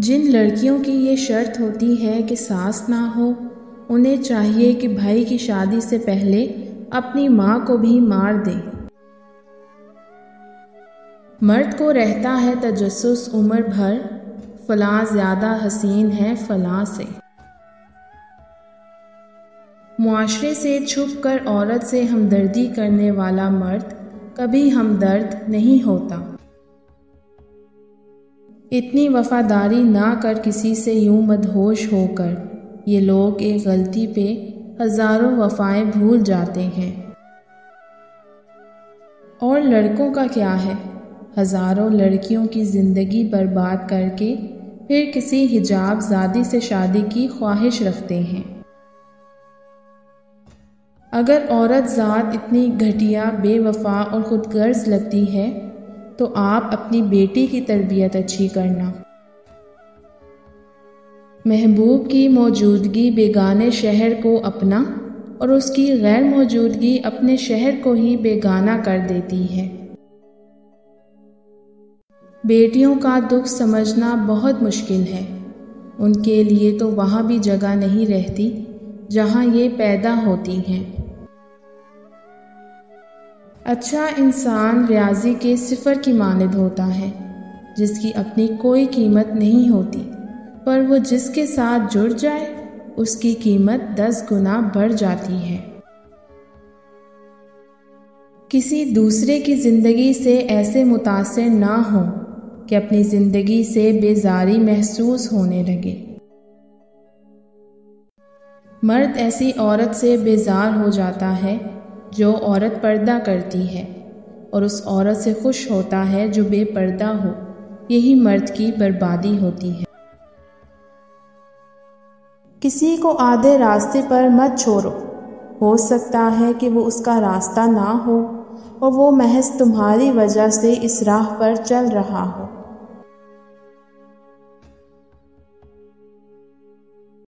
جن لڑکیوں کی یہ شرط ہوتی ہے کہ ساس نہ ہو، انہیں چاہیے کہ بھائی کی شادی سے پہلے اپنی ماں کو بھی مار دیں۔ مرد کو رہتا ہے تجسس عمر بھر، فلاں زیادہ حسین ہے فلاں سے۔ معاشرے سے چھپ کر عورت سے ہمدردی کرنے والا مرد کبھی ہمدرد نہیں ہوتا۔ اتنی وفاداری نہ کر کسی سے یوں مدہوش ہو کر، یہ لوگ ایک غلطی پہ ہزاروں وفائیں بھول جاتے ہیں۔ اور لڑکوں کا کیا ہے؟ ہزاروں لڑکیوں کی زندگی برباد کر کے پھر کسی حجاب زادی سے شادی کی خواہش رکھتے ہیں۔ اگر عورت ذات اتنی گھٹیا، بے وفا اور خود غرض لگتی ہے تو آپ اپنی بیٹی کی تربیت اچھی کرنا۔ محبوب کی موجودگی بیگانے شہر کو اپنا اور اس کی غیر موجودگی اپنے شہر کو ہی بیگانہ کر دیتی ہے۔ بیٹیوں کا دکھ سمجھنا بہت مشکل ہے، ان کے لیے تو وہاں بھی جگہ نہیں رہتی جہاں یہ پیدا ہوتی ہیں۔ اچھا انسان ریاضی کے صفر کی مانند ہوتا ہے، جس کی اپنی کوئی قیمت نہیں ہوتی، پر وہ جس کے ساتھ جڑ جائے اس کی قیمت 10 گنا بڑھ جاتی ہے۔ کسی دوسرے کی زندگی سے ایسے متاثر نہ ہوں کہ اپنی زندگی سے بیزاری محسوس ہونے لگے۔ مرد ایسی عورت سے بیزار ہو جاتا ہے جو عورت پردہ کرتی ہے، اور اس عورت سے خوش ہوتا ہے جو بے پردہ ہو۔ یہی مرد کی بربادی ہوتی ہے۔ کسی کو آدھے راستے پر مت چھوڑو، ہو سکتا ہے کہ وہ اس کا راستہ نہ ہو اور وہ محض تمہاری وجہ سے اس راہ پر چل رہا ہو۔